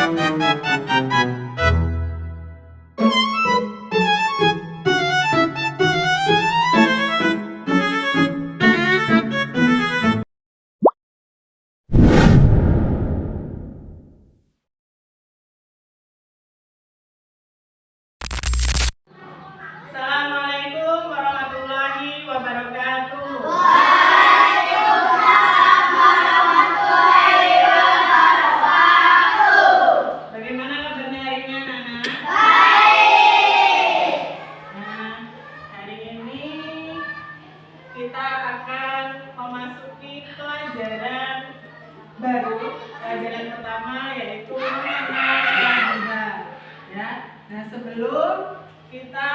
Assalamualaikum warahmatullahi wabarakatuh. Waalaikumsalam warahmatullahi wabarakatuh. Bagaimana kabarnya hari ini anak-anak? Baik. Nah, hari ini kita akan memasuki pelajaran baru. Pelajaran pertama yaitu mengenal duha. Ya. Nah, sebelum kita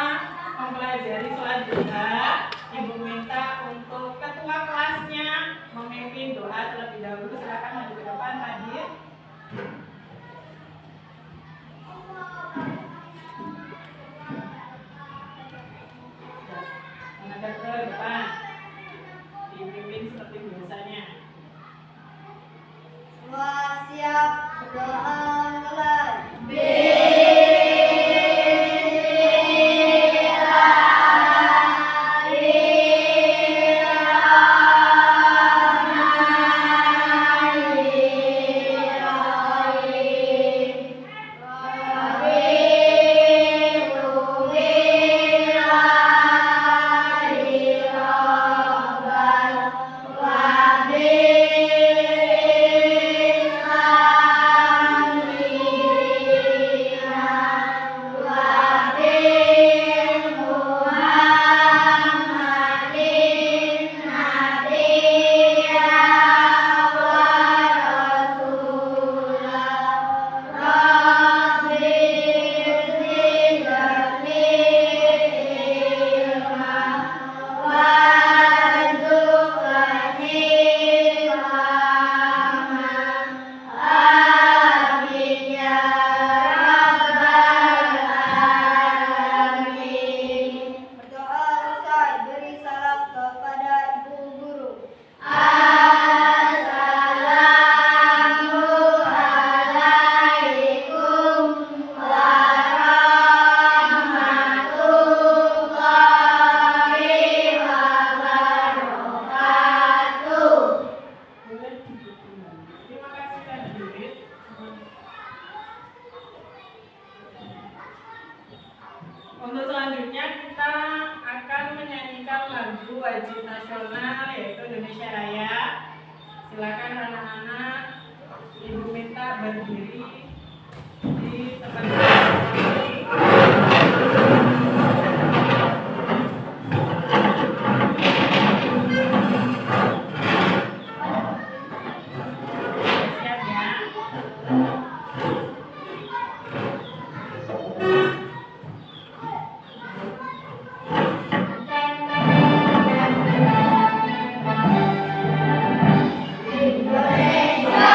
mempelajari sholat duha, Ibu minta untuk ketua kelasnya memimpin doa terlebih dahulu. Silakan maju ke depan, hadir. Menghadap ke depan, dipimpin seperti biasanya. Siap berdoa mulai. Terima kasih hadirin. Untuk selanjutnya kita akan menyanyikan lagu wajib nasional yaitu Indonesia Raya. Silakan anak-anak, Ibu minta berdiri di tempat berdiri. Siap ya. Indonesia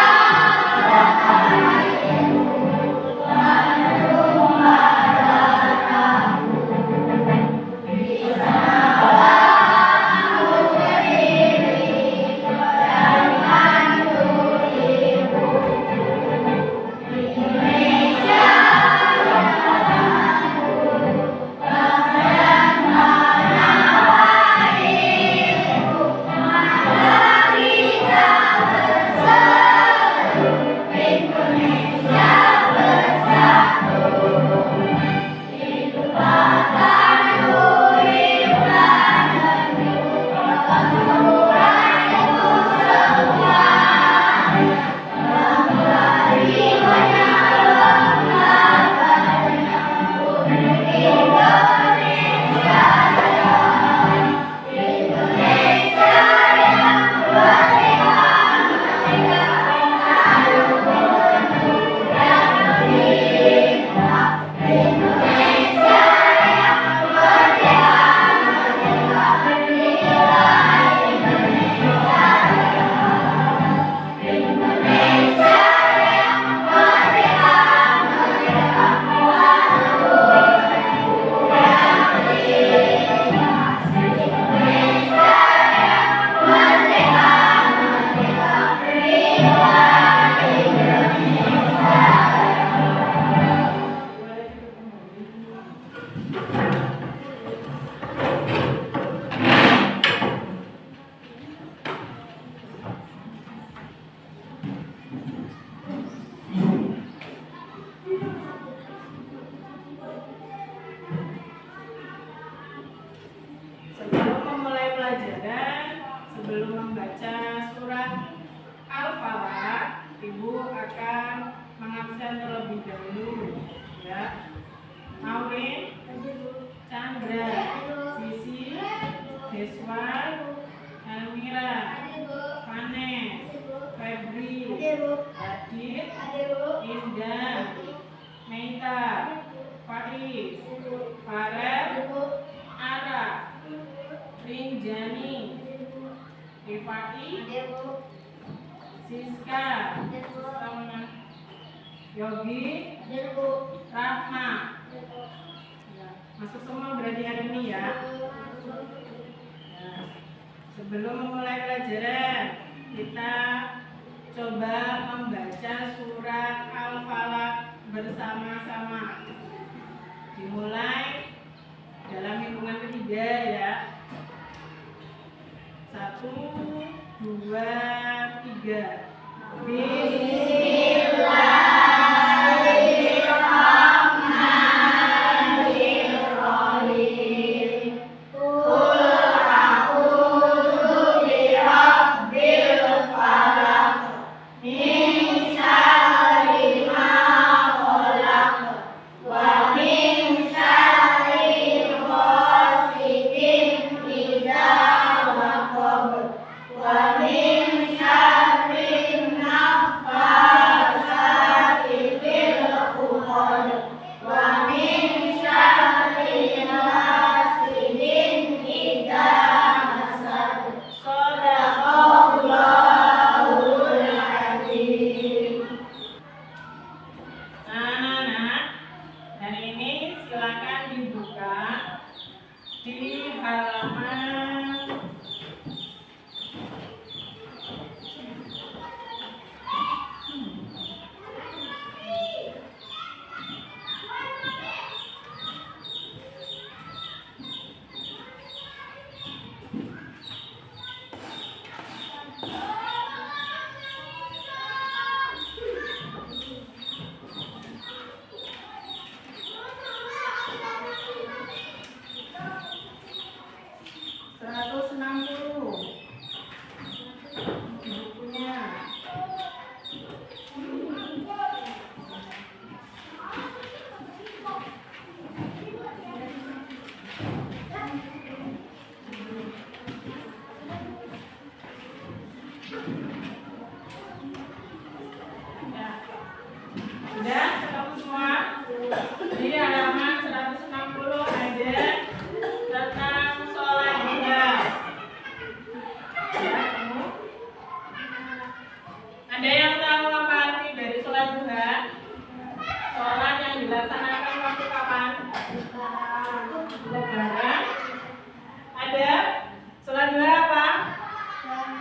Indah, Meita, Faiz, Farel, Ara, Rinjani, Rifai, Siska, Yogi, Rahma. Ya, masuk semua berarti hari ini ya. Nah, sebelum memulai pelajaran, kita coba membaca surat Al-Falaq bersama-sama. Dimulai dalam hitungan ketiga ya. 1, 2, 3. Bismillahirrahmanirrahim. Qul a'udzu birabbil falaq min syarri ma khalaq wa min syarri ghasiqin idza waqab wa min syarri naffasati fil 'uqad wa min syarri hasidin idza hasad. Shadaqallahul adzim. Anak-anak, hari ini silakan dibuka di halaman bukunya. Ya. Sudah ketemu semua? Di halaman 160 ada tentang sholat duha. Ya, kamu? Ada yang tahu apa arti dari sholat duha? Sholat yang dilaksanakan waktu kapan? Lebaran. Ada? Sholat duha apa?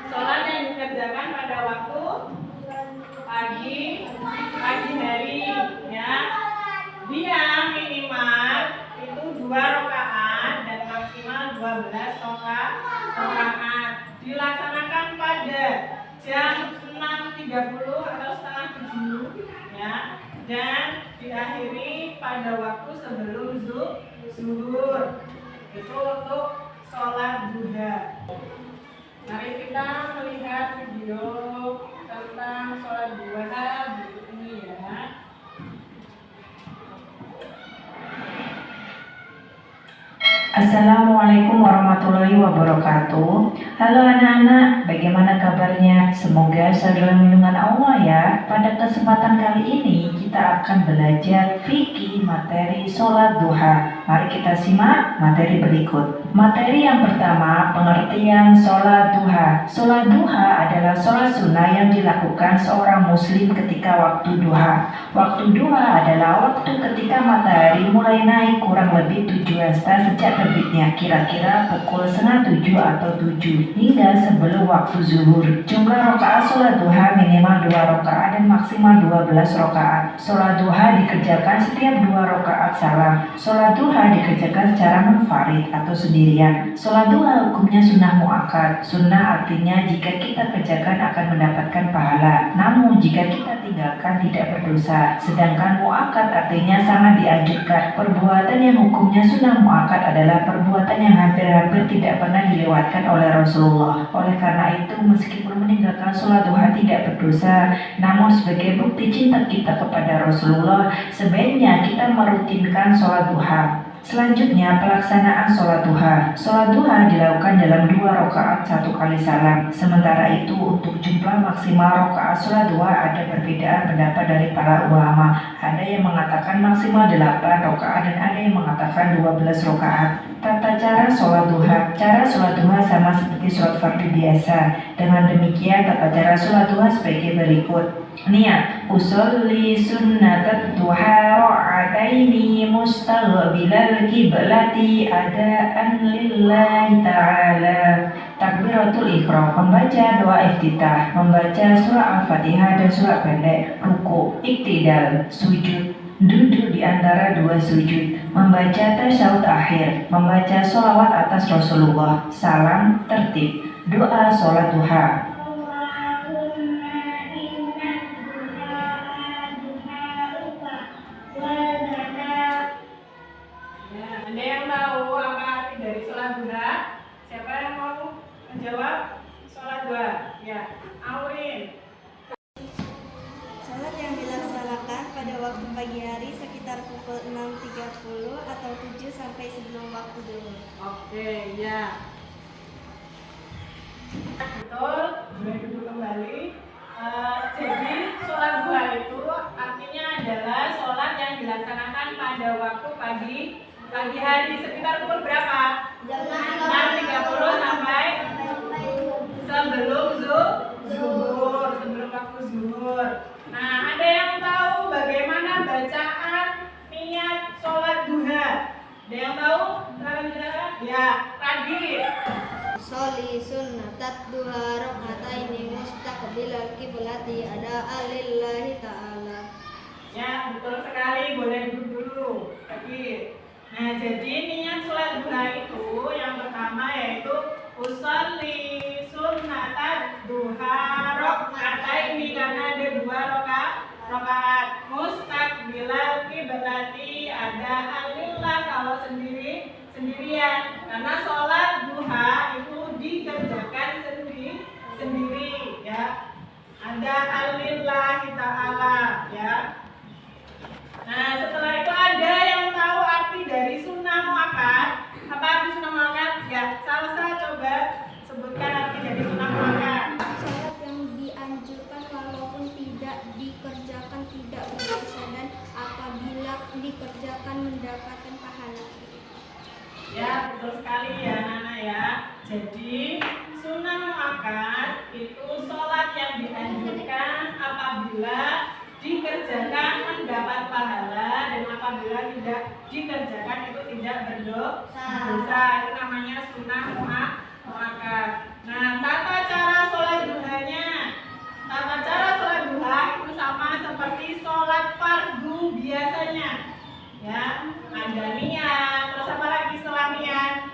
Sholat yang dikerjakan pada waktu pagi hari ya. Dia minimal itu 2 rakaat dan maksimal 12 rakaat. Dilaksanakan pada jam 6.30 atau setengah 7 ya, dan diakhiri pada waktu sebelum zuhur. Itu untuk sholat duha. Mari kita melihat video tentang sholat duha berikut ini ya. Assalamualaikum warahmatullahi wabarakatuh. Halo anak-anak, bagaimana kabarnya? Semoga selalu dalam lindungan Allah ya. Pada kesempatan kali ini kita akan belajar fikih materi sholat duha. Mari kita simak materi berikut. Materi yang pertama, pengertian sholat duha. Sholat duha adalah sholat sunnah yang dilakukan seorang muslim ketika waktu duha. Waktu duha adalah waktu ketika matahari mulai naik kurang lebih 7 hasta sejak terbitnya, kira-kira pukul 6:30 atau 7 hingga sebelum waktu zuhur. Jumlah rakaat sholat duha minimal 2 rakaat dan maksimal 12 rakaat. Sholat duha dikerjakan setiap 2 rakaat salam. Sholat duha dikerjakan secara munfarid atau sendirian. Sholat duha hukumnya sunnah muakkad. Sunnah artinya jika kita kerjakan akan mendapatkan pahala, namun jika kita tinggalkan tidak berdosa. Sedangkan muakkad artinya sangat dianjurkan. Perbuatan yang hukumnya sunnah muakkad adalah perbuatan yang hampir-hampir tidak pernah dilewatkan oleh Rasulullah. Oleh karena itu, meskipun meninggalkan sholat duha tidak berdosa, namun sebagai bukti cinta kita kepada Rasulullah, sebaiknya kita merutinkan sholat duha. Selanjutnya, pelaksanaan sholat duha. Sholat duha dilakukan dalam 2 rakaat 1 kali salam. Sementara itu, untuk jumlah maksimal rakaat sholat duha ada perbedaan pendapat dari para ulama. Ada yang mengatakan maksimal 8 rakaat dan ada yang mengatakan 12 rakaat. Tata cara sholat duha. Cara sholat duha sama seperti sholat fardu biasa. Dengan demikian, tata cara sholat duha sebagai berikut. Niat usolli sunnatat duha ra'ataini mustaghbilal kiblati adaan lillahi ta'ala. Takbiratul ikhram, membaca doa iftitah, membaca surah Al-Fatihah dan surah pendek, ruku, iktidal, sujud, duduk di antara 2 sujud, membaca tasyahud akhir, membaca sholawat atas Rasulullah, salam, tertib, doa sholat duha. Ada yang tahu apa arti dari sholat duha? Siapa yang mau menjawab sholat duha? Ya, Aurin. Salat yang dilaksanakan pada waktu pagi hari sekitar pukul 6.30 atau 7 sampai sebelum waktu zuhur. Oke, ya. Betul, boleh duduk kembali. Jadi sholat duha itu artinya adalah sholat yang dilaksanakan pada waktu pagi hari sekitar pukul berapa? 6.30 sampai sebelum zuhur, sebelum waktu zuhur. Nah, ada yang tahu bagaimana bacaan niat sholat duha? Ada yang tahu? Silakan bicara. Ya, Radit. Sholli sunnatat duha rakaataini mustaqbilal kiblati adaan lillahi ta'ala. Ya, betul sekali. Boleh duduk dulu. Lagi. Nah, jadi niat sholat duha itu yang pertama yaitu usolli sunnatat duha rakaataini, karena ada 2 rakaat. Mustaqbilal kiblati adaan lillah, kalau sendirian, karena sholat duha itu dikerjakan sendiri ya. Ada alillahi ta'ala ya. Nah, setelah itu ada yang tahu arti dari sunnah muakkad. Apa arti sunnah muakkad? Ya, Salsa coba sebutkan arti dari sunnah muakkad. Salat yang dianjurkan walaupun tidak dikerjakan tidak berdosa dan apabila dikerjakan mendapatkan pahala. Ya, betul sekali ya Nana ya. Jadi sunnah muakkad itu sholat yang dianjurkan apabila dikerjakan mendapat pahala dan apabila tidak dikerjakan itu tidak berdosa. Itu namanya sunnah muakkad. Nah, tata cara sholat duhanya. Tata cara sholat duha itu sama seperti sholat fardu biasanya. Ya, ada niat. Terus apa lagi setelah niat?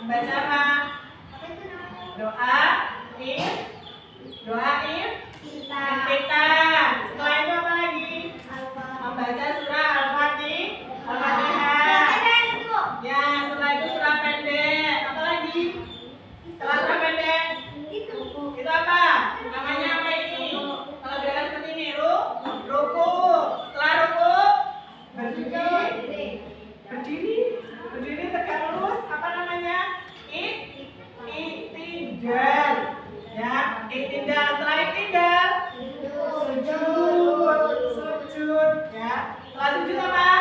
Baca apa? Doa iftitah. Setelah itu apa lagi? Membaca surah Al-Fatihah. Ya, setelah itu surah pendek. Apa lagi? Setelah surah pendek itu apa? Namanya apa ini? Kalau gerakan seperti ini, ruku. Setelah ruku berdiri tegak lurus. Apa namanya? Iktidal. Ya, iktidal. Setelah iktidal sujud ya. Setelah sujud apa?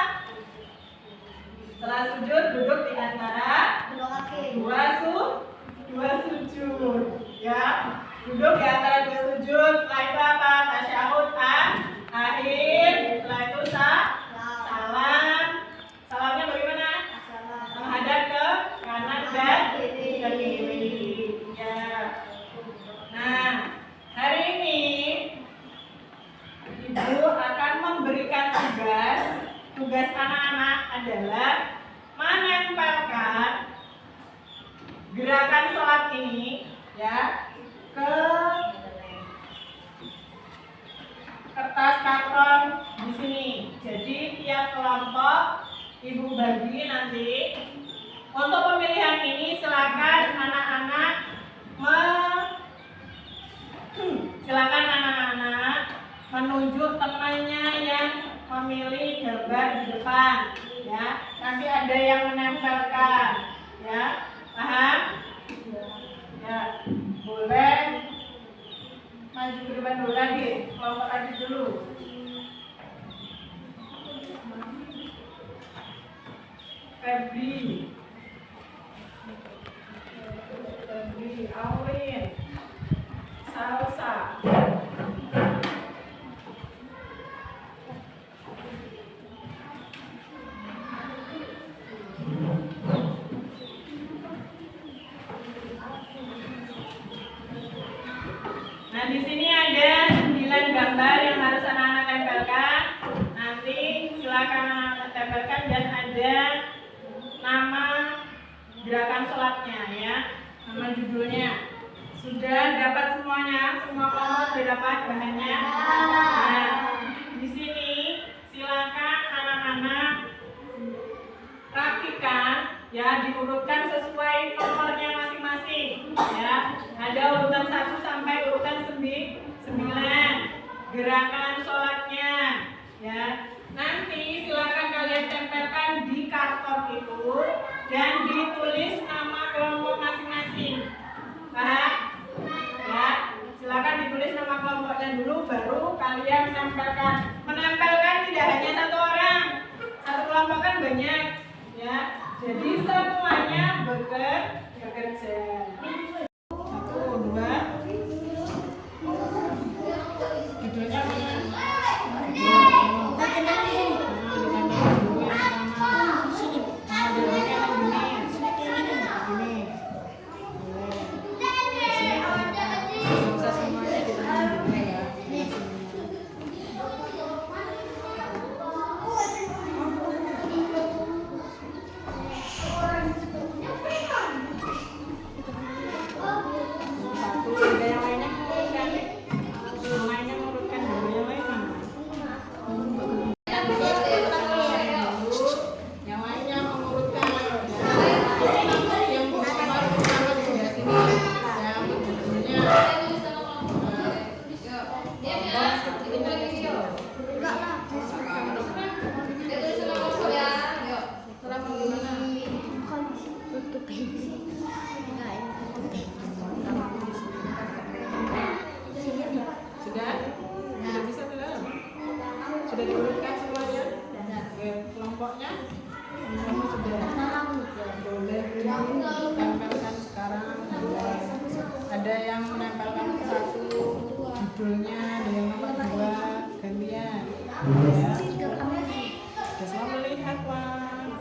Setelah sujud duduk di antara dua sujud ya. Duduk di antara 2 sujud. Setelah itu apa? Tasyahud akhir. Setelah itu salam. Salamnya bagaimana? Menghadap ke kanan dan ke kiri ya. Nah, hari ini Ibu akan memberikan tugas anak-anak adalah menempelkan gerakan sholat ini ya ke kertas karton di sini. Jadi tiap kelompok Ibu bagi nanti. Untuk pemilihan ini silakan anak-anak menunjuk temannya yang memilih gambar di depan. ya. Nanti ada yang menempelkan, ya. Paham? Ya, boleh maju ke depan dulu lagi, kelompok lagi dulu. Febri, Aulin, Salsa. Nah, di sini ada 9 gambar yang harus anak-anak tempelkan. Nanti silakan anak-anak tempelkan dan ada nama gerakan sholatnya, ya. Nama judulnya. Sudah dapat semuanya? Semua kelompok sudah dapat bahannya? Nah, di sini silakan anak-anak rapikan, ya, diurutkan sesuai nomornya masing-masing, ya. Ada urutan 1 sampai urutan 9 gerakan sholatnya, ya. Nanti silakan kalian tempelkan di karton itu dan ditulis nama kelompok masing-masing. Paham? Ya, silakan ditulis nama kelompoknya dulu, baru kalian tempelkan. Menempelkan tidak hanya 1 orang, 1 kelompok kan banyak, ya. Jadi semuanya bekerja. 1, 2. Judulnya mana? Sudah diurutkan semuanya? Kelompoknya? Sudah. Boleh ditempelkan sekarang. Ada yang menempelkan 1 judulnya, ada yang nomor 2 gantian. Ya. Sudah melihat, Wan.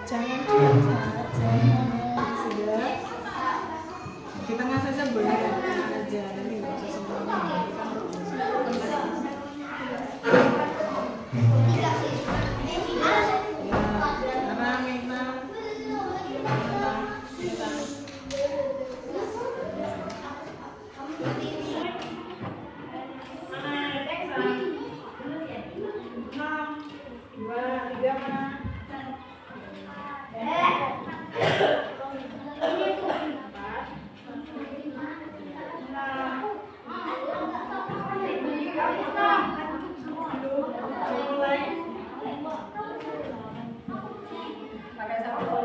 Jangan diam saja. Sudah. Di tengah saja boleh aja. Ini nggak usah semuanya. Bagaimana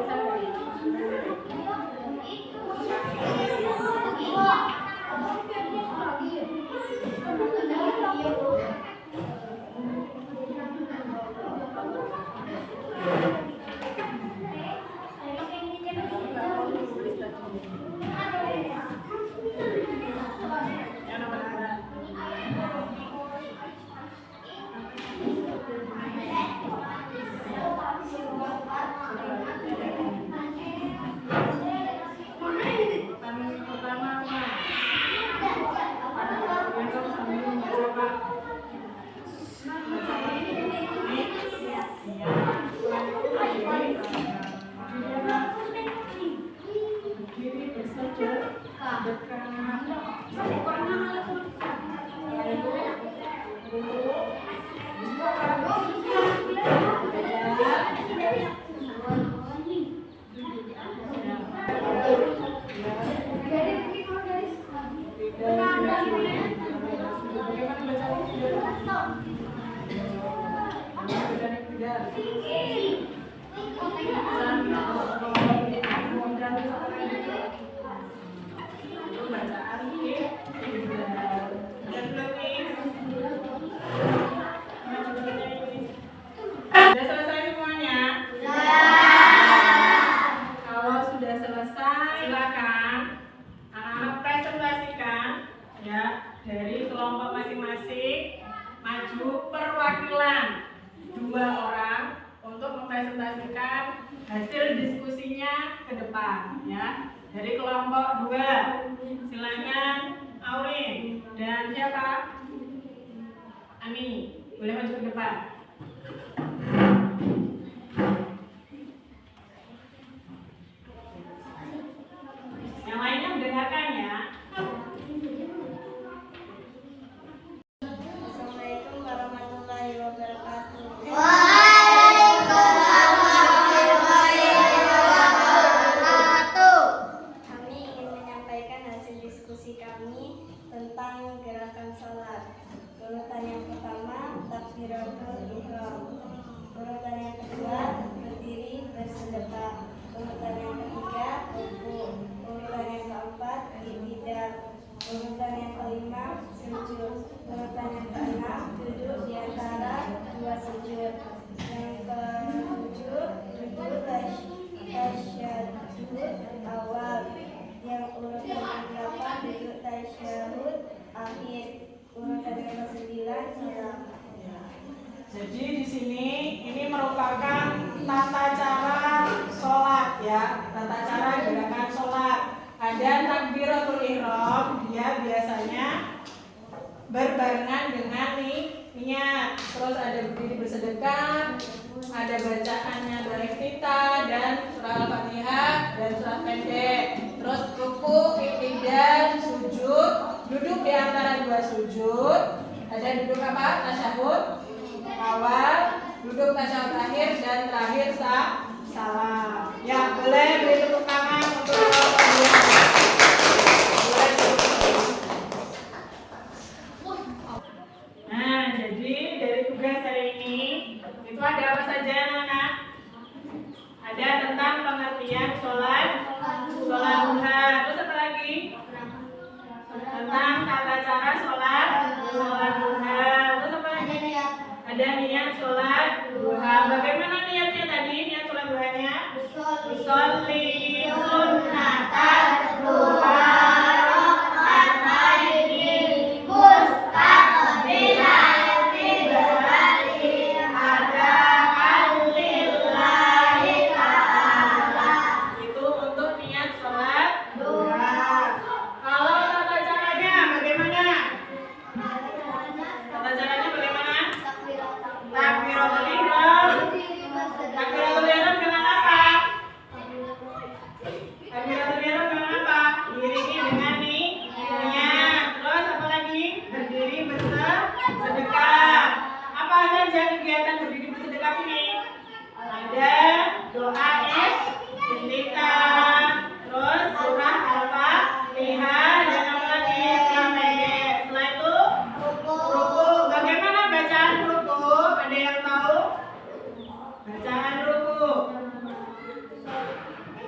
bacanya? Itu bacaan integral. Dan belum nih? Sudah selesai semuanya? Kalau sudah selesai, silakan anak-anak presentasikan ya dari kelompok masing-masing, maju perwakilan 2 orang untuk mempresentasikan hasil diskusinya ke depan ya. Dari kelompok 2, silakan Aurin dan siapa? Ami, boleh maju ke depan. Yang lainnya mendengarkan ya. Assalamualaikum warahmatullahi wabarakatuh. Kami ingin menyampaikan hasil diskusi kami tentang gerakan sholat. Urutan yang pertama, takbiratul ihram. Urutan yang kedua, berdiri bersedekah. Urutan yang ketiga, ruku. Urutan yang keempat, i'tidal. Urutan yang kelima, sujud. Urutan yang keenam, duduk di antara 2 sujud. Yang ketujuh, duduk tasyahud awal. Yang urutan yang ke-8, duduk tasyahud akhir. Urutan yang ke-9, salam. Jadi di sini ini merupakan tata cara sholat ya, tata cara gerakan sholat. Ada takbiratul ihram, dia biasanya berbarengan dengan niat. Terus ada berdiri bersedekah, ada bacaannya doa iftitah dan surah Al-Fatihah dan surat pendek. Terus ruku, i'tidal, sujud, duduk di antara 2 sujud. Ada duduk apa? Tasyahud awal, duduk tasyahud akhir, dan terakhir salam. Ya, boleh beri tepuk tangan untuk Nah, jadi dari tugas hari ini itu ada apa saja anak-anak? Ada tentang pengertian sholat duha. Terus apa lagi? Tentang tata cara sholat duha. Terus apa lagi? Ada niat sholat duha. Bagaimana niatnya tadi? Niat sholat duhanya? Usolli sunnatan duha.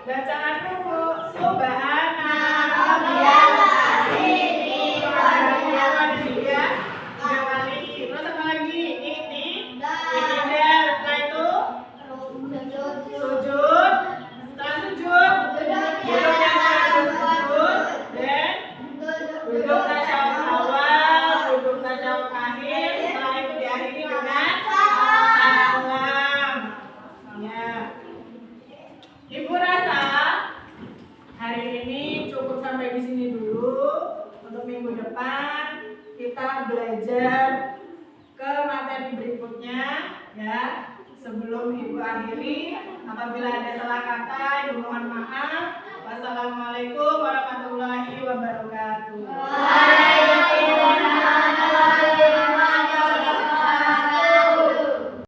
Bacaan ruku, subhana rabbiyal azim. Terus apa lagi? I'tidal. Setelah itu sujud. Setelah sujud, duduk yang harus sujud dan duduk tasyahud awal, duduk tasyahud akhir. Setelah itu diakhiri dengan salam. Ya. Ibu rasa hari ini cukup sampai di sini dulu. Untuk minggu depan kita belajar ke materi berikutnya ya. Sebelum Ibu akhiri, apabila ada salah kata, Ibu mohon maaf. Wassalamualaikum warahmatullahi wabarakatuh.